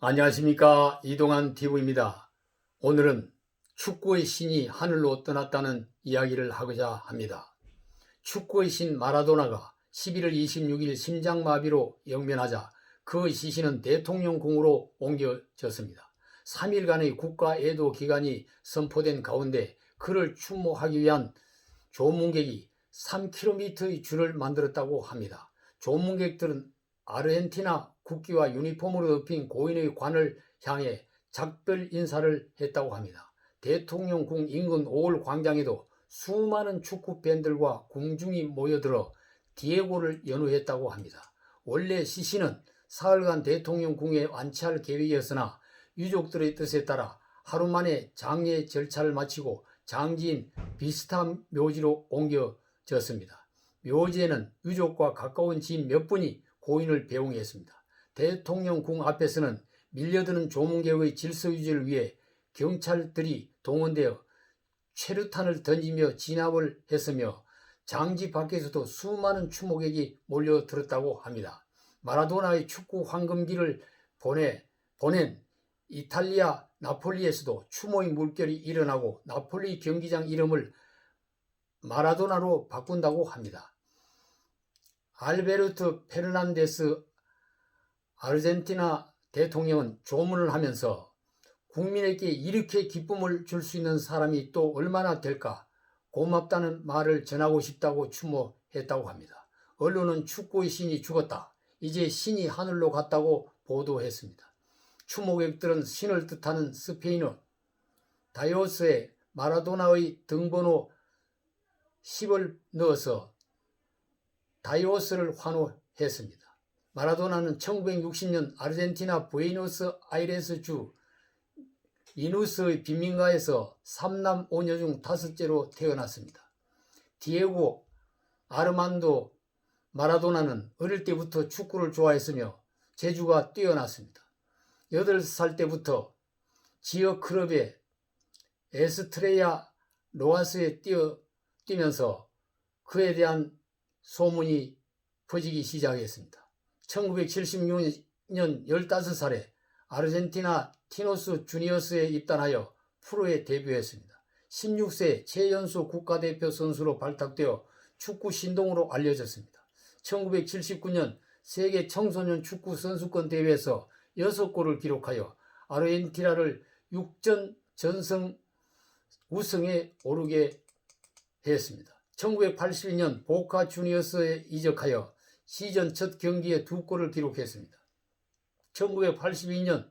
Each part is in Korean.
안녕하십니까, 이동환 TV입니다. 오늘은 축구의 신이 하늘로 떠났다는 이야기를 하고자 합니다. 축구의 신 마라도나가 11월 26일 심장마비로 영면하자 그 시신은 대통령궁으로 옮겨졌습니다. 3일간의 국가애도 기간이 선포된 가운데 그를 추모하기 위한 조문객이 3km의 줄을 만들었다고 합니다. 조문객들은 아르헨티나 국기와 유니폼으로 덮인 고인의 관을 향해 작별 인사를 했다고 합니다. 대통령궁 인근 5월 광장에도 수많은 축구 팬들과 궁중이 모여들어 디에고를 연호했다고 합니다. 원래 시신은 사흘간 대통령궁에 안치할 계획이었으나 유족들의 뜻에 따라 하루 만에 장례 절차를 마치고 장지인 비스타 묘지로 옮겨졌습니다. 묘지에는 유족과 가까운 지인 몇 분이 고인을 배웅했습니다. 대통령궁 앞에서는 밀려드는 조문객의 질서 유지를 위해 경찰들이 동원되어 최루탄을 던지며 진압을 했으며 장지 밖에서도 수많은 추모객이 몰려들었다고 합니다. 마라도나의 축구 황금기를 보낸 이탈리아 나폴리에서도 추모의 물결이 일어나고 나폴리 경기장 이름을 마라도나로 바꾼다고 합니다. 알베르토 페르난데스 아르헨티나 대통령은 조문을 하면서 국민에게 이렇게 기쁨을 줄 수 있는 사람이 또 얼마나 될까, 고맙다는 말을 전하고 싶다고 추모했다고 합니다. 언론은 축구의 신이 죽었다, 이제 신이 하늘로 갔다고 보도했습니다. 추모객들은 신을 뜻하는 스페인어 다이오스에 마라도나의 등번호 10을 넣어서 다이오스를 환호했습니다. 마라도나는 1960년 아르헨티나 부에노스아이레스주 리누스의 빈민가에서 3남 5녀 중 5째로 태어났습니다. 디에고 아르만도 마라도나는 어릴 때부터 축구를 좋아했으며 재주가 뛰어났습니다. 8살 때부터 지역 클럽의 에스트레야 로아스에 뛰면서 그에 대한 소문이 퍼지기 시작했습니다. 1976년 15살에 아르헨티나 티노스 주니어스에 입단하여 프로에 데뷔했습니다. 16세 최연소 국가대표 선수로 발탁되어 축구 신동으로 알려졌습니다. 1979년 세계 청소년 축구 선수권 대회에서 6골을 기록하여 아르헨티나를 6전 전승 우승에 오르게 했습니다. 1982년 보카 주니어스에 이적하여 시즌 첫 경기에 2골을 기록했습니다. 1982년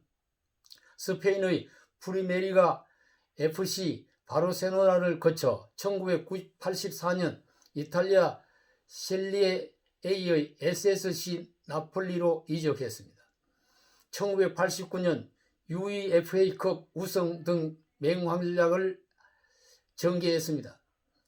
스페인의 프리메리가 FC 바르셀로나를 거쳐 1984년 이탈리아 셀리에 A의 SSC 나폴리로 이적했습니다. 1989년 UEFA컵 우승 등 맹활약을 전개했습니다.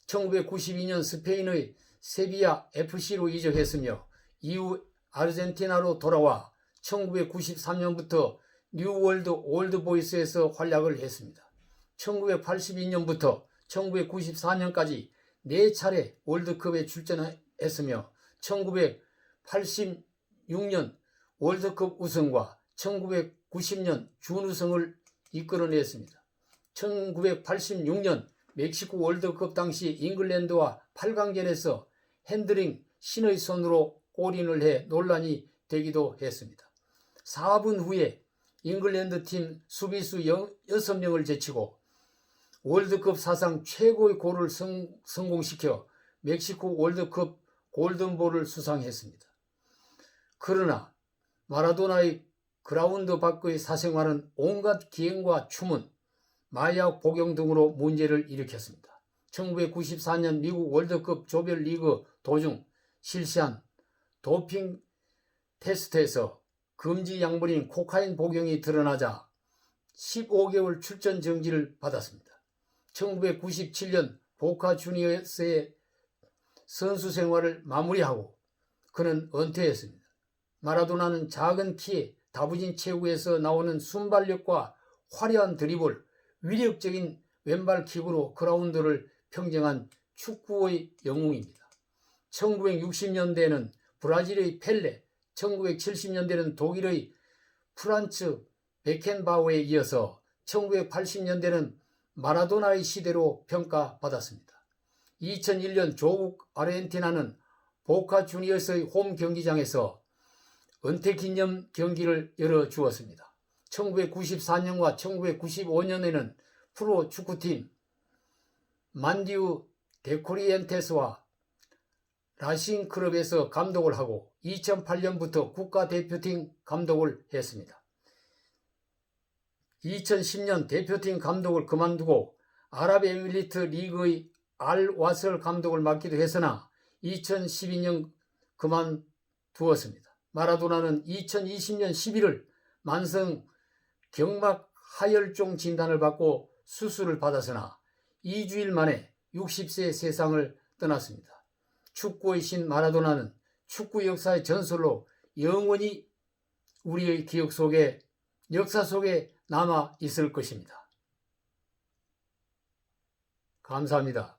1992년 스페인의 세비야 FC로 이적했으며 이후 아르헨티나로 돌아와 1993년부터 뉴월드 올드보이스에서 활약을 했습니다. 1982년부터 1994년까지 4차례 월드컵에 출전했으며 1986년 월드컵 우승과 1990년 준우승을 이끌어냈습니다. 1986년 멕시코 월드컵 당시 잉글랜드와 8강전에서 핸드링 신의 손으로 골인을 해 논란이 되기도 했습니다. 4분 후에 잉글랜드 팀 수비수 6명을 제치고 월드컵 사상 최고의 골을 성공시켜 멕시코 월드컵 골든볼을 수상했습니다. 그러나 마라도나의 그라운드 밖의 사생활은 온갖 기행과 추문, 마약 복용 등으로 문제를 일으켰습니다. 1994년 미국 월드컵 조별리그 도중 실시한 도핑 테스트에서 금지 약물인 코카인 복용이 드러나자 15개월 출전 정지를 받았습니다. 1997년 보카 주니어스의 선수 생활을 마무리하고 그는 은퇴했습니다. 마라도나는 작은 키에 다부진 체구에서 나오는 순발력과 화려한 드리블, 위력적인 왼발 킥으로 그라운드를 평정한 축구의 영웅입니다. 1960년대에는 브라질의 펠레, 1970년대에는 독일의 프란츠 베켄바우에 이어서 1980년대는 마라도나의 시대로 평가받았습니다. 2001년 조국 아르헨티나는 보카 주니어스의 홈 경기장에서 은퇴 기념 경기를 열어주었습니다. 1994년과 1995년에는 프로 축구팀 만디우 데코리엔테스와 라싱클럽에서 감독을 하고 2008년부터 국가대표팀 감독을 했습니다. 2010년 대표팀 감독을 그만두고 아랍에미리트 리그의 알 와슬 감독을 맡기도 했으나 2012년 그만두었습니다. 마라도나는 2020년 11월 만성 경막 하혈종 진단을 받고 수술을 받았으나 2주일 만에 60세 세상을 떠났습니다. 축구의 신 마라도나는 축구 역사의 전설로 영원히 우리의 기억 속에, 역사 속에 남아 있을 것입니다. 감사합니다.